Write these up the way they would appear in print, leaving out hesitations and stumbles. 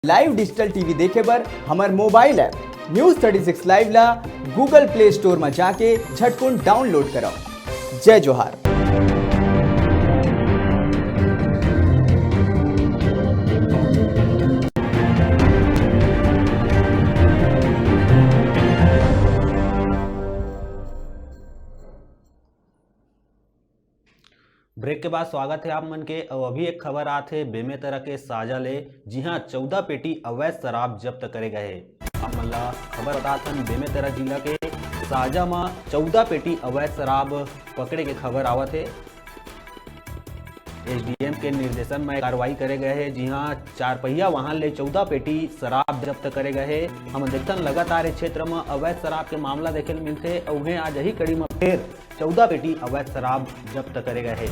Live digital TV देखे बर हमार मोबाइल ऐप न्यूज 36 लाइव ला गूगल प्ले स्टोर में जाके झटकुन डाउनलोड करो। जय जोहार। ब्रेक के बाद स्वागत है आप मन के। और अभी एक खबर आथे बेमे तरह के साजा ले, जी हाँ 14 पेटी अवैध शराब जब्त करे गए। आप मन ला खबर बताथन बेमे तरह जिला के साजा में 14 पेटी अवैध शराब पकड़े के खबर आवत है। एसडीएम के निर्देशन में कार्रवाई करे गए हैं। जी हाँ 4 पहिया वाहन ले 14 पेटी शराब जब्त करे गए हैं। हम देखते लगातार इस क्षेत्र में अवैध शराब के मामला देखे मिलते और उन्हें आज ही कड़ी में फिर 14 पेटी अवैध शराब जब्त करे गए हैं।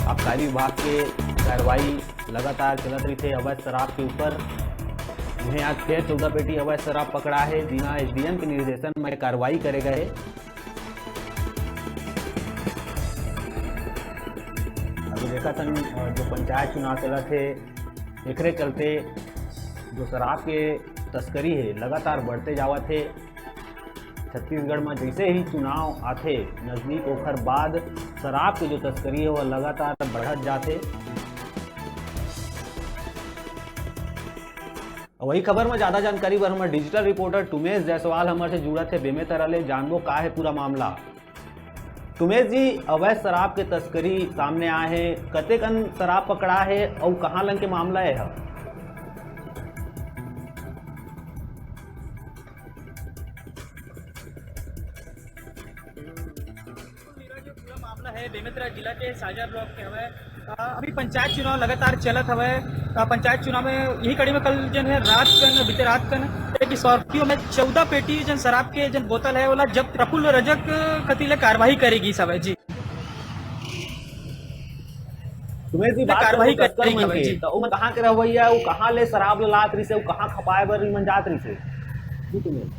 आबकारी विभाग के कार्रवाई लगातार चलत रही थे अवैध शराब के ऊपर। उन्हें आज फिर 14 पेटी अवैध शराब पकड़ा है। जी हाँ एसडीएम के निर्देशन में कार्रवाई करे गए। अभी देखा था जो पंचायत चुनाव चला थे एकरे चलते जो शराब के तस्करी है लगातार बढ़ते जावा थे। छत्तीसगढ़ में जैसे ही चुनाव आते नजदीक ओखर बाद शराब की जो तस्करी है वह लगातार बढ़त जाते। वही खबर में ज्यादा जानकारी पर हमारे डिजिटल रिपोर्टर तुमेश जायसवाल हमारे से जुड़ा थे बेमे तरह ले जानबो का है पूरा मामला। तुमेश जी, अवैध शराब के तस्करी सामने आए हैं, कतेकन शराब पकड़ा है और कहाँ लंग के मामला है? मामला है बेमेतरा जिला के साजा ब्लॉक के हवे। अभी पंचायत चुनाव लगातार चलत हवे। पंचायत चुनाव में यही कड़ी में कल जन है बीते रात कन एक स्कॉर्पियो में 14 पेटी जन शराब के जन बोतल है वाला जब प्रफुल्ल रजक खतीले कार्रवाई करेगी सब जी। तुम्हें जी बात कार्रवाई करेगी जी। तो वो कहाँ के रवैया, वो कहाँ ले शराब लात रही से, वो कहाँ खपाए बर मन जात रही से जी तुम्हें?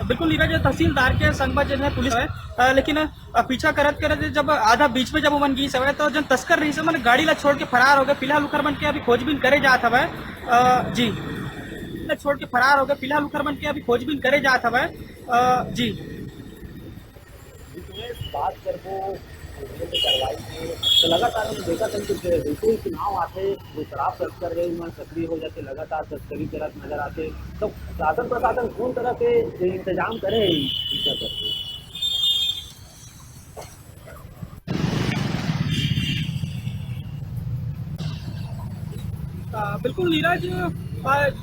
बिल्कुल नीरज, तहसीलदार के संग में जन है पुलिस है, लेकिन पीछा करत करत जब आधा बीच में जब वो मन गई सब तो जन तस्कर रही से मन गाड़ी ला छोड़ के फरार हो गए। फिलहाल उखर बन के अभी खोजबीन करे जात हवे जी। छोड़ के फरार हो गए। फिलहाल उखर बन के अभी खोजबीन करे जात हवे जी। बात करबो कार्रवाई के तो लगातार हम देखा था कि जैसे ही चुनाव आते जो शराब तस्कर है उनमें सक्रिय हो जाते, लगातार तस्करी करत नजर आते। तो शासन प्रशासन कौन तरह के इंतजाम करे बिल्कुल नीरज,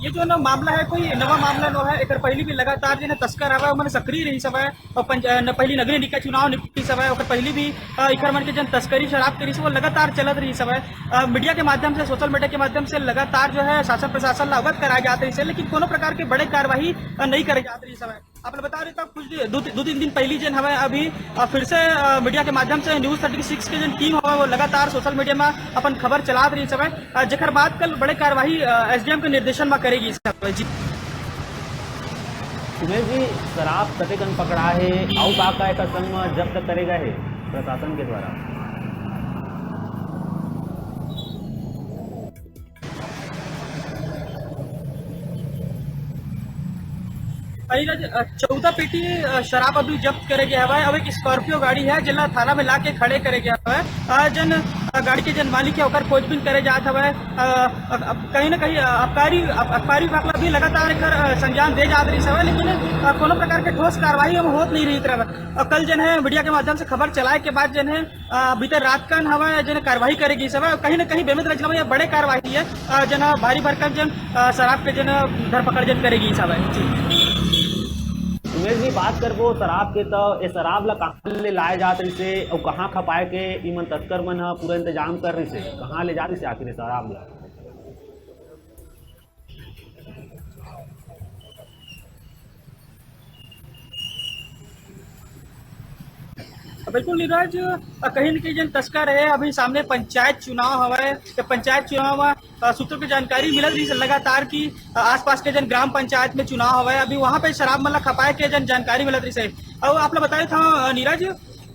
ये जो ना मामला है कोई नवा मामला नो है। एक पहली भी लगातार जो तस्कर हवा मैंने सक्रिय रही सब है और पहली नगरीय निकाय चुनाव निपटी सब है। पहली भी इकर मन के जन तस्करी शराब करी वो लगातार चलत रही सब है। मीडिया के माध्यम से, सोशल मीडिया के माध्यम से लगातार जो है शासन प्रशासन अवगत कराया जाते हैं, लेकिन कोनो प्रकार के बड़े कार्रवाई नहीं करे जाते रही सब है। आपने बता रहे तब कुछ दो तीन दिन पहली जन हमें अभी फिर से मीडिया के माध्यम से न्यूज 36 के जन टीम हवा वो लगातार सोशल मीडिया में अपन खबर चला रही सब है, जखर बाद कल बड़े कार्रवाई एसडीएम के निर्देशन में करेगी जी। तुम्हें जी शराब कतेकन पकड़ा है और का एक संग जब्त करेगा है प्रशासन के द्वारा? नीरज, 14 पेटी शराब अभी जब्त करे गया है। अब एक स्कॉर्पियो गाड़ी है जिला थाना में ला के खड़े करे गया है। जन गाड़ी के जन मालिक है ओकर खोजबीन करे जात हवे। कहीं ना कहीं आबकारी विभाग भी लगातार एकर संज्ञान दे जात रही है, लेकिन कोनो प्रकार के ठोस कार्रवाई हम होत नहीं रही तरह। कल जन है मीडिया के माध्यम से खबर चलाए के बाद जन है बीते रात कन हवा जन कार्रवाई करेगी सब। कहीं ना कहीं बेमेतरा जिला में बड़े कार्रवाई है, जन भारी भरकम जन शराब के जन धरपकड़ जन करेगी सब जी। उमेश जी बात करबो शराब के, तो ये शराब ला कहाँ ले लाए जात रही से और कहाँ खपाए के इमन तस्कर मन पूरा इंतजाम कर रही से, कहाँ ले जा रही से आखिर शराब ला? बिल्कुल नीरज, कहीं न कहीं जन तस्कर है। अभी सामने पंचायत चुनाव हवा, पंचायत चुनाव में सूत्रों की जानकारी मिलत रही लगातार की आसपास के जन ग्राम पंचायत में चुनाव हवा। अभी वहां पे शराब मतलब खपाए के जन जानकारी मिलत रही और आप लोग बताए था नीरज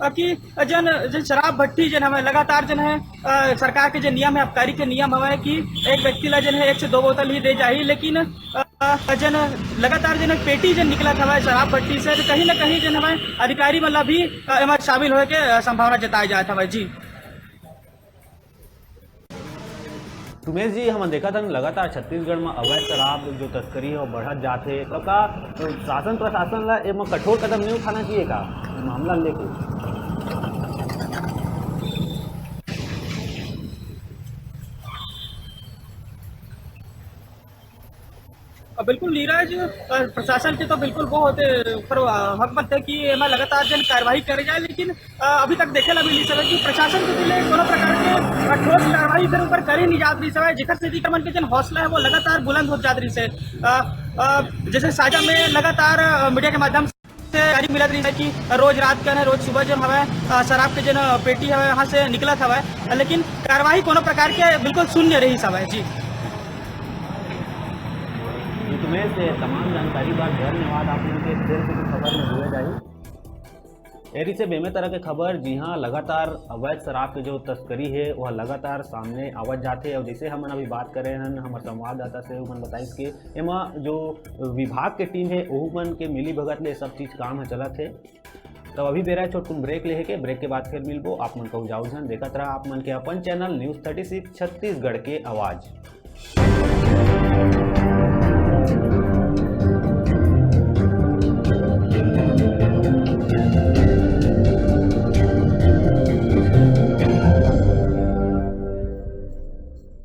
कि जन शराब भट्टी जन हमें लगातार जन है सरकार के जो नियम है आबकारी के नियम हमें कि एक व्यक्ति ला जन है 1 से 2 बोतल ही दे जाही, लेकिन जन लगातार जन पेटी जन निकला था शराब भट्टी से, तो कहीं ना कहीं जन हमें अधिकारी मतलब भी शामिल होने के संभावना जताई जाए था जी। उमेश जी, हम देखा था लगातार छत्तीसगढ़ में अवैध शराब जो तस्करी है वो बढ़त जाते, तो का शासन प्रशासन ला एमा कठोर कदम नहीं उठाना चाहिए का मामला लेके? बिल्कुल नीरज, प्रशासन के तो बिल्कुल वो होते पर हक बनते कि एमा लगातार जन कार्रवाई करे जाए, लेकिन अभी तक देखे ला भी नहीं सके कि प्रशासन के दिले कोनो प्रकार के ठोस कार्रवाई इधर ऊपर करे नहीं जात रही सके, जिकर से कमन के जन हौसला है वो लगातार बुलंद हो जात रही से। जैसे साझा में लगातार मीडिया के माध्यम से जारी मिलत रही है कि रोज रात का रोज सुबह जब हमें शराब के जन पेटी है यहाँ से निकला था, लेकिन कार्रवाई कोनो प्रकार के बिल्कुल शून्य रही सब जी। उमेश से तमाम जानकारी बाद धन्यवाद आप लोगों के देर से खबर में जुड़े जाए। एरी से बेमे तरह के खबर जी हाँ लगातार अवैध शराब के जो तस्करी है वह लगातार सामने आवत जाते हैं। और जैसे हम अभी बात करें हैं हमारे संवाददाता से मन बताइस के एमा जो विभाग के टीम है वह मन के मिली भगत ले सब चीज़ काम है चलत है। तब अभी बेरा छोट तुम ब्रेक ले के ब्रेक के बाद फिर मिलबो आप मन को जाओ देखत रहा आप मन के अपन चैनल न्यूज़ 36 छत्तीसगढ़ के आवाज़।